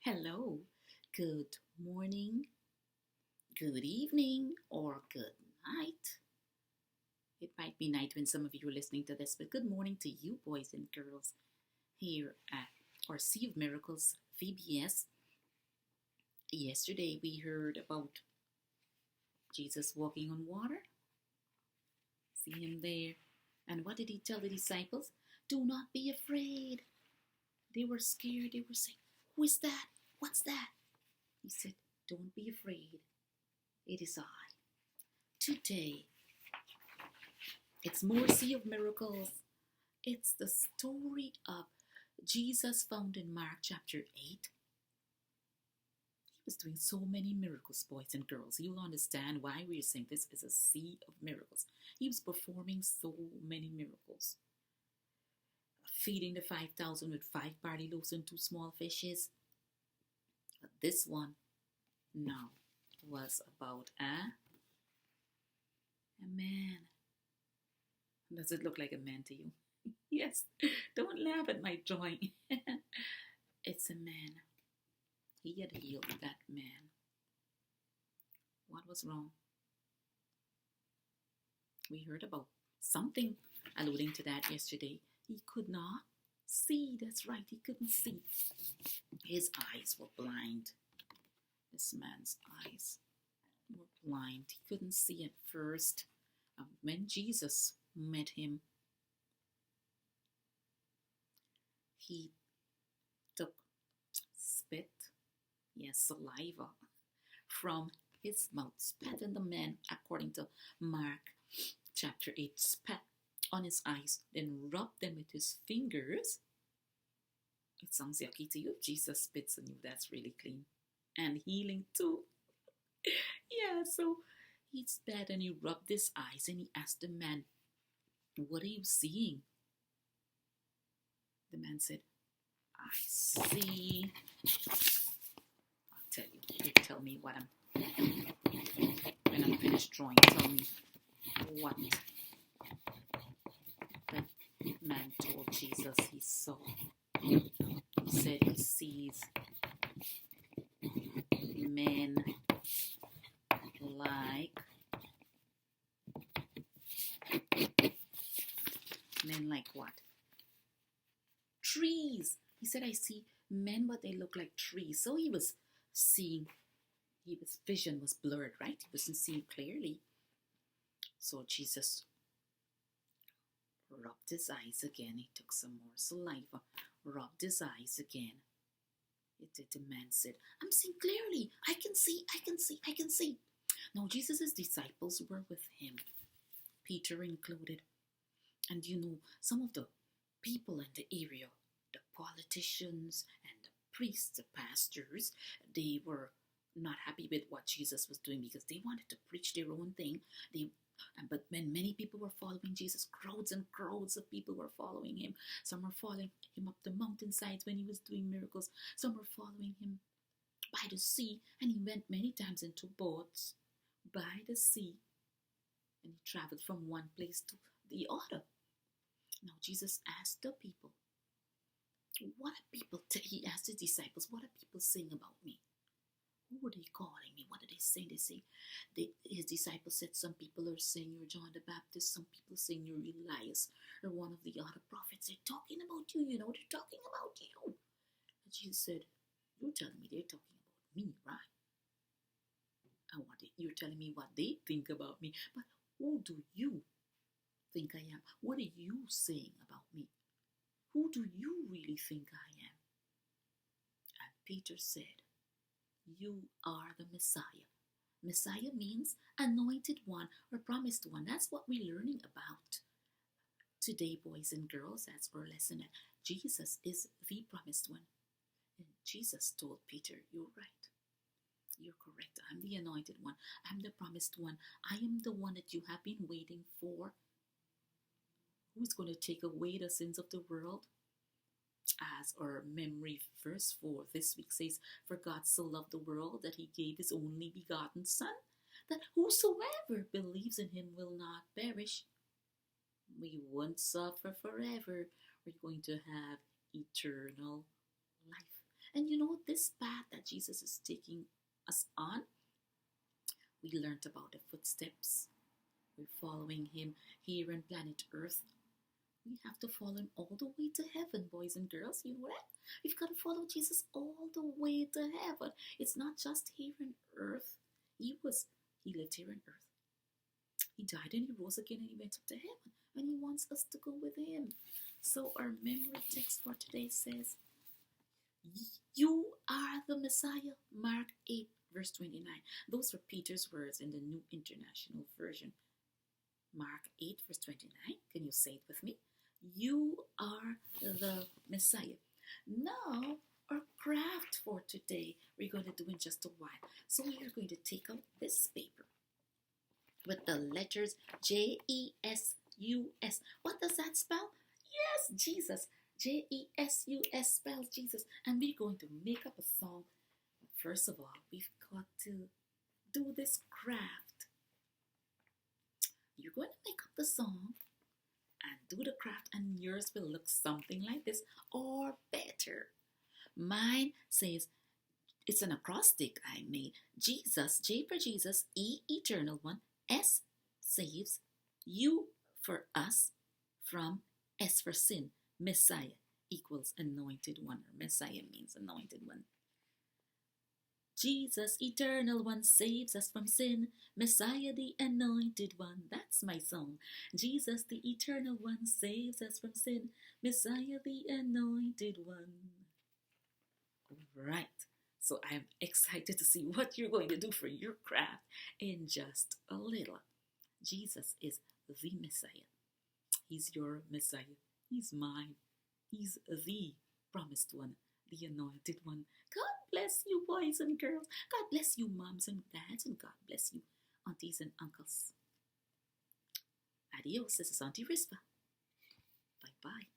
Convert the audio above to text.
Hello, good morning, good evening, or good night. It might be night when some of you are listening to this, but good morning to you, boys and girls, here at our Sea of Miracles VBS. Yesterday we heard about Jesus walking on water. See him there. And what did he tell the disciples? Do not be afraid. They were scared. They were saying, who is that? What's that? He said, don't be afraid. It is I. Today, it's more Sea of Miracles. It's the story of Jesus found in Mark chapter 8. He was doing so many miracles, boys and girls. You'll understand why we're saying this is a Sea of Miracles. He was performing so many miracles. Feeding the 5,000 with 5 barley loaves and 2 small fishes. But this one now was about a man. Does it look like a man to you? Yes, don't laugh at my drawing. It's a man. He had healed that man. What was wrong? We heard about something alluding to that yesterday. He could not see. That's right, he couldn't see. His eyes were blind. This man's eyes were blind. He couldn't see at first. When Jesus met him, he took spit, saliva from his mouth, spat in the man, according to Mark chapter 8, spat on his eyes, then rubbed them with his fingers. It sounds yucky to you. If Jesus spits on you, that's really clean. And healing too. So he spat and he rubbed his eyes and he asked the man, what are you seeing? The man said, I see. I'll tell you. You tell me what when I'm finished drawing, tell me what the man told Jesus he saw. He said he sees men like what? Trees. He said, I see men, but they look like trees. So he was seeing, his vision was blurred, right? He wasn't seeing clearly. So Jesus rubbed his eyes again. He took some more saliva, rubbed his eyes again. The man said, I'm seeing clearly. I can see. Now, Jesus' disciples were with him, Peter included. And some of the people in the area, the politicians and the priests, the pastors, they were not happy with what Jesus was doing because they wanted to preach their own thing. But when many people were following Jesus, crowds and crowds of people were following him. Some were following him up the mountainsides when he was doing miracles. Some were following him by the sea, and he went many times into boats by the sea, and he traveled from one place to the other. Now Jesus asked the people, he asked his disciples, what are people saying about me? Who are they calling me? What are they saying? His disciples said, some people are saying you're John the Baptist. Some people saying you're Elias or one of the other prophets. They're talking about you, they're talking about you. And Jesus said, you're telling me they're talking about me, right? And you're telling me what they think about me. But who do you think I am? What are you saying about me? Who do you really think I am? And Peter said, you are the Messiah. Messiah means anointed one or promised one. That's what we're learning about today, boys and girls. That's our lesson. Jesus is the promised one. And Jesus told Peter, you're right. You're correct. I'm the anointed one. I'm the promised one. I am the one that you have been waiting for. Who's going to take away the sins of the world? As our memory verse for this week says, for God so loved the world that he gave his only begotten Son, that whosoever believes in him will not perish. We won't suffer forever. We're going to have eternal life. And you know, this path that Jesus is taking us on, we learned about the footsteps. We're following him here on planet Earth. We have to follow him all the way to heaven, boys and girls. You know that? We've got to follow Jesus all the way to heaven. It's not just here on earth. He lived here on earth. He died and he rose again and he went up to heaven. And he wants us to go with him. So our memory text for today says, you are the Messiah. Mark 8, verse 29. Those were Peter's words in the New International Version. Mark 8, verse 29. Can you say it with me? You are the Messiah. Now, our craft for today, we're going to do in just a while. So we are going to take out this paper with the letters J-E-S-U-S. What does that spell? Yes, Jesus. J-E-S-U-S spells Jesus. And we're going to make up a song. First of all, we've got to do this craft. You're going to make up the song and do the craft, and yours will look something like this or better. Mine says, it's an acrostic I made. Jesus, J for Jesus, E, eternal one, S, saves, U for us, from S for sin, Messiah equals anointed one, or Messiah means anointed one. Jesus, eternal one, saves us from sin. Messiah, the anointed one. That's my song. Jesus, the eternal one, saves us from sin. Messiah, the anointed one. All right. So I'm excited to see what you're going to do for your craft in just a little. Jesus is the Messiah. He's your Messiah. He's mine. He's the promised one, the anointed one. God bless you, boys and girls. God bless you, moms and dads. And God bless you, aunties and uncles. Adios. This is Auntie Rispa. Bye-bye.